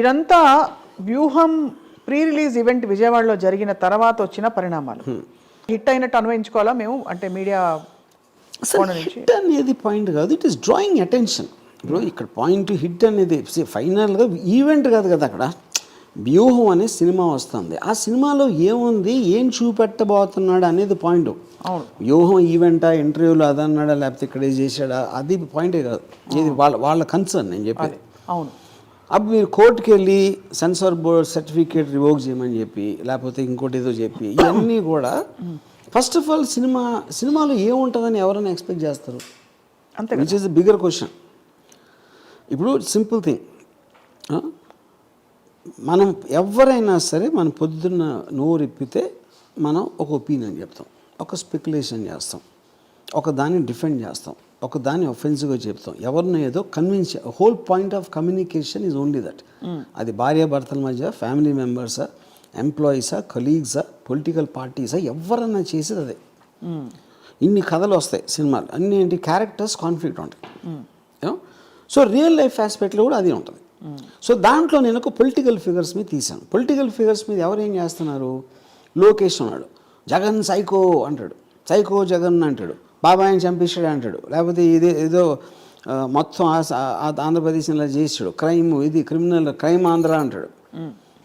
ఇదంతా వ్యూహం pre release event విజయవాడలో జరిగిన తర్వాత వచ్చిన పరిణామాలు. హిట్ అయినట్టు అన్వయించుకోవాలా మేము, అంటే మీడియా హిట్ అనేది పాయింట్ కాదు, ఇట్ ఈస్ డ్రాయింగ్ అటెన్షన్. ఇప్పుడు ఇక్కడ పాయింట్ హిట్ అనేది ఫైనల్గా ఈవెంట్ కాదు కదా, అక్కడ వ్యూహం అనే సినిమా వస్తుంది. ఆ సినిమాలో ఏముంది, ఏం చూపెట్టబోతున్నాడు అనేది పాయింట్. వ్యూహం ఈవెంటా, ఇంటర్వ్యూలో అదన్నాడా, లేకపోతే ఇక్కడ చేశాడా, అది పాయింటే కాదు. ఇది వాళ్ళ కన్సర్న్ నేను చెప్పేది. అవును, అప్పుడు మీరు కోర్టుకి వెళ్ళి సెన్సార్ బోర్డ్ సర్టిఫికేట్ రివోక్ చేయమని చెప్పి, లేకపోతే ఇంకోటి ఏదో చెప్పి, ఇవన్నీ కూడా ఫస్ట్ ఆఫ్ ఆల్ సినిమాలో ఏముంటుందని ఎవరైనా ఎక్స్పెక్ట్ చేస్తారు? అంతే, which is the bigger question. ఇప్పుడు సింపుల్ థింగ్, మనం ఎవరైనా సరే మనం పొద్దున్న నోరెప్పితే మనం ఒక ఒపీనియన్ చెప్తాం, ఒక స్పెక్యులేషన్ చేస్తాం, ఒక దాన్ని డిఫెండ్ చేస్తాం, ఒక దాన్ని ఒఫెన్సివ్గా చెప్తాం, ఎవరినో ఏదో convince. Whole point of communication is only that. అది భార్యాభర్తల మధ్య, ఫ్యామిలీ మెంబర్సా, ఎంప్లాయీసా, కలీగ్సా, పొలిటికల్ పార్టీసా, ఎవరన్నా చేసేది అదే. ఇన్ని కథలు వస్తాయి సినిమాలు, అన్ని ఏంటి, క్యారెక్టర్స్ కాన్ఫ్లిక్ట్ ఉంటాయి. సో రియల్ లైఫ్ ఆస్పెక్ట్లో కూడా అది ఉంటుంది. సో దాంట్లో నేను ఒక పొలిటికల్ ఫిగర్స్ మీద తీశాను. పొలిటికల్ ఫిగర్స్ మీద ఎవరు ఏం చేస్తున్నారు, లోకేష్ ఉన్నాడు, జగన్ సైకో అంటాడు, సైకో జగన్ అంటాడు, బాబాయిని చంపేశాడు అంటాడు, లేకపోతే ఇదే ఏదో మొత్తం ఆంధ్రప్రదేశ్ ఇలా చేసాడు, క్రైమ్, ఇది క్రిమినల్ క్రైమ్ ఆంధ్ర అంటాడు.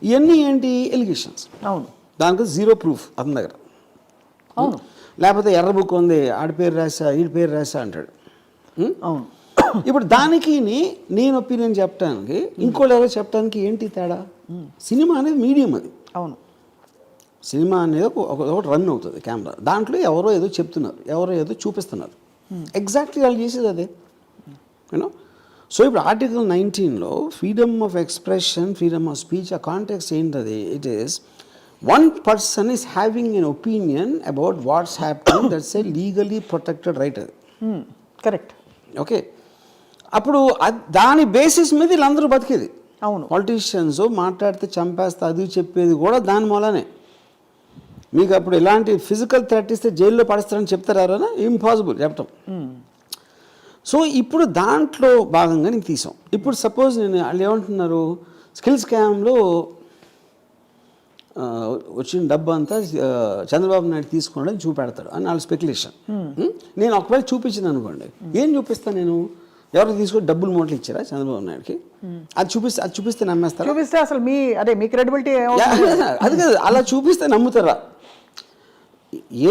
ఇవన్నీ ఏంటి, ఎలిగేషన్స్. అవును, దానికి జీరో ప్రూఫ్ అతని దగ్గర. అవును, లేకపోతే ఎర్ర బుక్ ఉంది, ఆడి పేరు రాసా, వీడి పేరు రాసా అంటాడు. అవును. ఇప్పుడు దానికి నేను ఒపీనియన్ చెప్పడానికి, ఇంకోటి ఎవరో చెప్పడానికి ఏంటి తేడా? సినిమా అనేది మీడియం, అది. అవును, సినిమా అనేది ఒకటి రన్ అవుతుంది కెమెరా, దాంట్లో ఎవరో ఏదో చెప్తున్నారు, ఎవరో ఏదో చూపిస్తున్నారు. ఎగ్జాక్ట్లీ వాళ్ళు చేసేది అదే, యూనో. సో ఇప్పుడు ఆర్టికల్ 19లో freedom of expression, freedom of speech, ఆ కాంటెక్స్ట్ ఏంటది? It is one person is having an opinion about what's happening, that's a legally protected right. అది కరెక్ట్. ఓకే, అప్పుడు దాని బేసిస్ మీద వీళ్ళందరూ బతికేది. అవును, పాలిటీషియన్స్ మాట్లాడితే చంపేస్తా అది చెప్పేది కూడా దాని మూలనే. మీకు అప్పుడు ఇలాంటి ఫిజికల్ థ్రెట్ ఇస్తే జైల్లో పడేస్తారని చెప్తారా? ఇంపాసిబుల్ చెప్పటం. సో ఇప్పుడు దాంట్లో భాగంగా నేను తీసాం. ఇప్పుడు సపోజ్ నేను వాళ్ళు ఏమంటున్నారు, స్కిల్ స్కామ్లో వచ్చిన డబ్బు అంతా చంద్రబాబు నాయుడు తీసుకున్నాడని చూపెడతాడు అని వాళ్ళ స్పెక్యులేషన్. నేను ఒకవేళ చూపించింది అనుకోండి, ఏం చూపిస్తాను నేను? ఎవరికి తీసుకొని డబ్బులు మూటలు ఇచ్చారా చంద్రబాబు నాయుడుకి? అది చూపిస్తే నమ్మేస్తారా? చూపిస్తే అసలు మీ క్రెడిబిలిటీ అది కాదు, అలా చూపిస్తే నమ్ముతారా?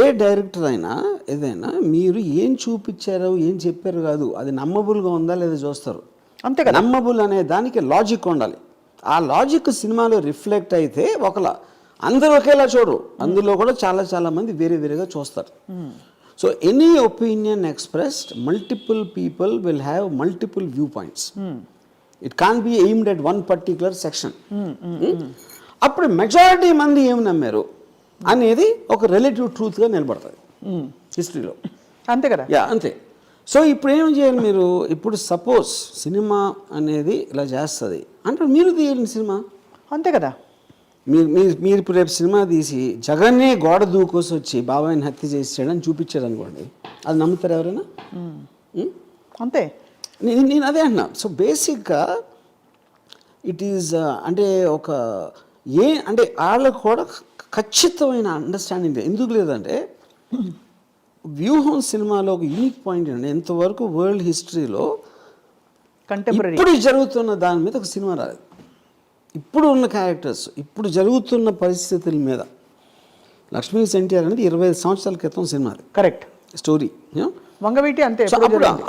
ఏ డైరెక్టర్ అయినా ఏదైనా మీరు ఏం చూపించారో, ఏం చెప్పారు కాదు, అది నమ్మబుల్గా ఉందా లేదా చూస్తారు. అంతే కదా. నమ్మబుల్ అనే దానికి లాజిక్ ఉండాలి. ఆ లాజిక్ సినిమాలో రిఫ్లెక్ట్ అయితే ఒకలా, అందరూ ఒకేలా చూడరు, అందులో కూడా చాలా చాలా మంది వేరే వేరేగా చూస్తారు. So any opinion expressed, multiple people will have multiple viewpoints. It can't be aimed at one particular section. అప్పుడు మెజారిటీ మంది ఏం నమ్మారు అనేది ఒక రిలేటివ్ ట్రూత్గా నిలబడుతుంది హిస్టరీలో. అంతే కదా. అంతే. సో ఇప్పుడు ఏం చేయాలి మీరు? ఇప్పుడు సపోజ్ సినిమా అనేది ఇలా చేస్తుంది అంటే మీరు తీయండి సినిమా. అంతే కదా. మీరు ఇప్పుడు రేపు సినిమా తీసి జగన్నే గోడ దూకోసి వచ్చి బాబాయిని హత్య చేసాడని చూపించాడు అనుకోండి, అది నమ్ముతారు ఎవరైనా? అంతే. నేను అదే అంటున్నా. సో బేసిక్గా ఇట్ ఈజ్ అంటే ఒక అంటే వాళ్ళకు కూడా ఖచ్చితమైన అండర్స్టాండింగ్ ఎందుకు లేదంటే, వ్యూహం సినిమాలో ఒక యూనిక్ పాయింట్ అండి, ఎంతవరకు వరల్డ్ హిస్టరీలో కంటెంపరీ ఇప్పుడు జరుగుతున్న దాని మీద ఒక సినిమా రాలేదు. ఇప్పుడు ఉన్న క్యారెక్టర్స్, ఇప్పుడు జరుగుతున్న పరిస్థితుల మీద. లక్ష్మీ ఎన్టీఆర్ అనేది 25 సంవత్సరాల క్రితం సినిమా, కరెక్ట్ స్టోరీ. వంగవీటి అంతే.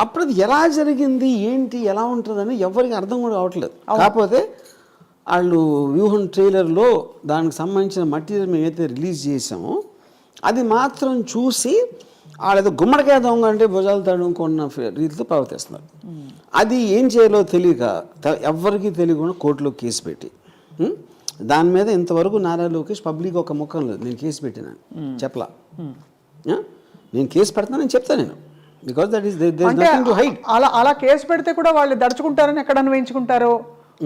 అప్పుడు అది ఎలా జరిగింది, ఏంటి, ఎలా ఉంటుందని ఎవరికి అర్థం కూడా కావట్లేదు. కాకపోతే వాళ్ళు వ్యూహం ట్రైలర్లో దానికి సంబంధించిన మెటీరియల్ మేము ఏదైతే రిలీజ్ చేసామో అది మాత్రం చూసి వాళ్ళేదో గుమ్మడికాయ దొంగ అంటే భుజాలు తడుముకున్న రీతితో ప్రవర్తిస్తున్నారు. అది ఏం చేయాలో తెలియక ఎవరికి తెలియకుండా కోర్టులో కేసు పెట్టి, దాని మీద ఇంతవరకు నారా లోకేష్ పబ్లిక్ ఒక ముఖం లేదు, నేను కేసు పెట్టినాను చెప్పలా. నేను కేసు పెడతానని చెప్తాను నేను, because that is nothing to hide. అలా కేసు పెడితే కూడా వాళ్ళు దడుచుకుంటారని ఎక్కడ అన్వయించుకుంటారో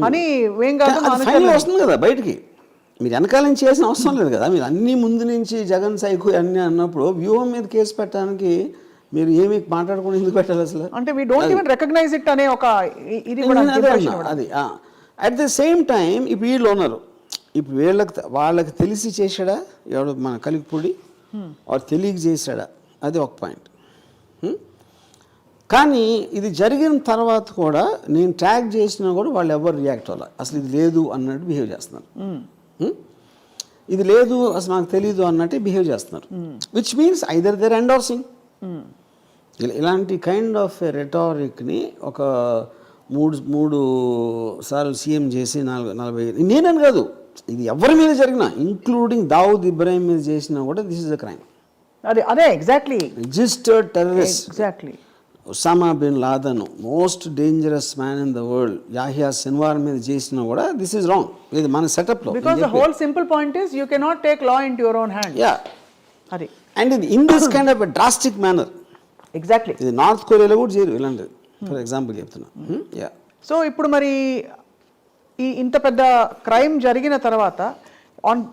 అని ఏం కాదు, ఫైనల్ వస్తుంది కదా బయటికి. మీరు వెనకాల నుంచి చేసిన అవసరం లేదు కదా. మీరు అన్ని ముందు నుంచి జగన్ సైకు అన్నీ అన్నప్పుడు వ్యూహం మీద కేసు పెట్టడానికి మీరు ఏమి మాట్లాడుకుని ఎందుకు పెట్టాలి అసలు? అంటే we don't even recognize it అనే ఒక ఇది కూడా అది అట్ ద సేమ్ టైం ఇప్పుడు వీళ్ళు ఉన్నారు, ఇప్పుడు వాళ్ళకి తెలిసి చేశాడా ఎవడు మన కలిగిపూడి వాడు తెలియక చేశాడా, అది ఒక పాయింట్. కానీ ఇది జరిగిన తర్వాత కూడా నేను ట్యాగ్ చేసినా కూడా వాళ్ళు ఎవరు రియాక్ట్ అవ్వాలి, అసలు ఇది లేదు అన్నట్టు బిహేవ్ చేస్తున్నారు. ఇది లేదు అసలు నాకు తెలీదు అన్నట్టు బిహేవ్ చేస్తున్నారు, which means either they're endorsing. ఇలాంటి కైండ్ ఆఫ్ రెటారిక్ని ఒక మూడు సార్లు సీఎం చేసి 40 నేనని కాదు, ఇది ఎవరి మీద జరిగినా ఇంక్లూడింగ్ దావుద్ ఇబ్రాహిం మీద చేసినా కూడా దిస్ ఇస్ అ క్రైమ్. అదే exactly registered terrorist exactly. Osama bin Laden, most dangerous man in the world, Yahya Sinwar మీద చేసినా కూడా దిస్ ఇస్ రాంగ్. ఇది మన సెటప్లో. Because the whole simple point is you cannot take law into your own hand. Yeah, అది and in this kind of drastic manner. Exactly. ఇది north కొరియాలో కూడా చేయరు ఇలాంటిది, ఫర్ ఎగ్జాంపుల్ చెప్తున్నా. యా. సో ఇప్పుడు మరి ఇంత పెద్ద క్రైమ్ జరిగిన తర్వాత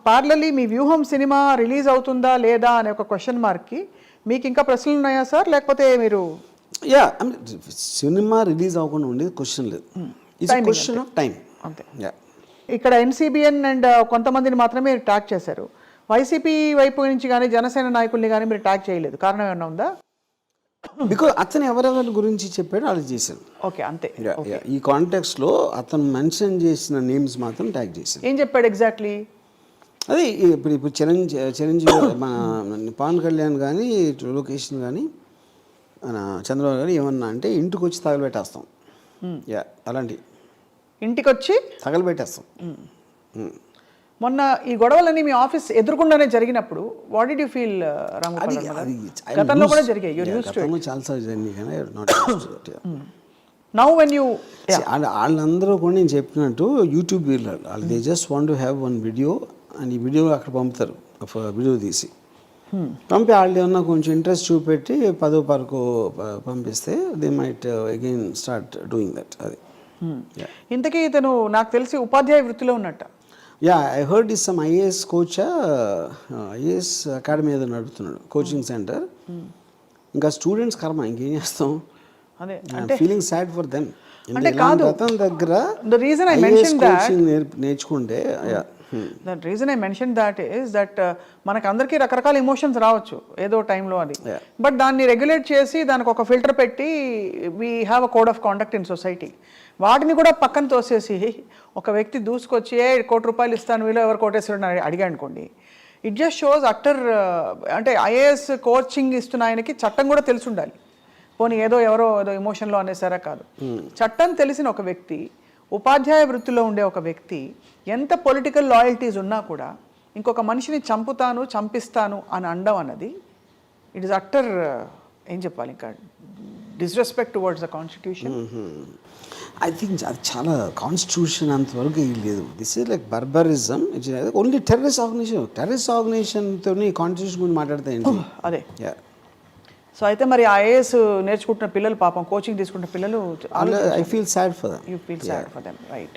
పార్లర్లీ మీ వ్యూహం సినిమా రిలీజ్ అవుతుందా లేదా అనే ఒక క్వశ్చన్ మార్క్కి మీకు ఇంకా ప్రశ్నలు ఉన్నాయా సార్, లేకపోతే మీరు? యా, సినిమా రిలీజ్ అవ్వకుండా ఉండేది క్వశ్చన్ లేదు, ఇట్స్ క్వశ్చన్ ఆఫ్ టైం అంతే. యా. ఇక్కడ ఎన్సీబీఎన్ అండ్ కొంతమందిని మాత్రమే ట్యాగ్ చేశారు, వైసీపీ వైపు నుంచి కానీ జనసేన నాయకుల్ని కానీ మీరు ట్యాగ్ చేయలేదు, కారణం ఏమన్నా ఉందా? బికాజ్ అతను ఎవరెవరి గురించి చెప్పాడో వాళ్ళు చేశాను. ఓకే, అంతే. ఈ కాంటెక్స్లో అతను మెన్షన్ చేసిన నేమ్స్ మాత్రం ట్యాగ్ చేశాను. ఏం చెప్పాడు ఎగ్జాక్ట్లీ? అది ఇప్పుడు చిరంజీవి మన పవన్ కళ్యాణ్ కానీ లొకేషన్ కానీ మన చంద్రబాబు గారు ఏమన్నా అంటే ఇంటికి వచ్చి తగలబెట్టేస్తాం. యా, అలాంటి ఇంటికి వచ్చి తగలబెట్టేస్తాం. మొన్న ఈ గొడవలన్నీ మీ ఆఫీస్ ఎదురుకుండానే జరిగినప్పుడు వాట్ డిడ్ యూ ఫీల్? గతంలో కూడా జరిగాయి, యూర్ యూస్డ్ టు ఇట్. చాలాసార్లు జరిగింది కానీ not used to it. Now when you వాళ్ళందరూ కూడా నేను చెప్పినట్టు యూట్యూబ్ వాళ్ళు they just want to have one video and ఈ వీడియో అక్కడ పంపుతారు, వీడియో తీసి పంపి వాళ్ళు ఏమన్నా కొంచెం ఇంట్రెస్ట్ చూపెట్టి 10 వరకు పంపిస్తే they might again start doing that. అది ఇంతకీ ఇతను నాకు తెలిసి ఉపాధ్యాయ వృత్తిలో ఉన్నట్ట. Yeah, I heard is some IAS coach, IAS academy ఏదో నడుపుతున్నాడు, కోచింగ్ సెంటర్. ఇంకా స్టూడెంట్స్ కర్మ, ఇంకేం చేస్తాం. అదే ఫీలింగ్ సాడ్ ఫర్ దెమ్. అంటే కాదు, అతని దగ్గర the reason I mentioned that నేర్చుకుంటే the reason I mentioned that is that మనకు అందరికీ రకరకాల ఎమోషన్స్ రావచ్చు ఏదో టైంలో, అది బట్ దాన్ని రెగ్యులేట్ చేసి దానికి ఒక ఫిల్టర్ పెట్టి we have a code of conduct in society. వాటిని కూడా పక్కన తోసేసి ఒక వ్యక్తి దూసుకొచ్చి ₹1 కోటి ఇస్తాను వీళ్ళు ఎవరు కోటేశ్వరుడు అని అడిగా అనుకోండి, ఇట్ జస్ట్ షోస్ అట్టర్. అంటే ఐఏఎస్ కోచింగ్ ఇస్తున్న ఆయనకి చట్టం కూడా తెలిసి ఉండాలి. పోనీ ఏదో ఎమోషన్లో అనేసారా కాదు, చట్టం తెలిసిన ఒక వ్యక్తి, ఉపాధ్యాయ వృత్తిలో ఉండే ఒక వ్యక్తి ఎంత పొలిటికల్ లాయల్టీస్ ఉన్నా కూడా ఇంకొక మనిషిని చంపిస్తాను అని అనడం అన్నది ఇట్ ఈస్ అట్టర్, ఏం చెప్పాలి ఇంకా, disrespect towards the constitution. I think అది చాలా కాన్స్టిట్యూషన్ అంతవరకు లేదు. This is like barbarism. It's only terrorist ఆర్గనైజేషన్తో కాన్స్టిట్యూషన్ గురించి మాట్లాడితే ఏంటి? అదే. సో అయితే మరి ఐఏఎస్ నేర్చుకుంటున్న పిల్లలు, పాపం కోచింగ్ తీసుకుంటున్న పిల్లలు, I feel sad for them. You feel sad for them, right.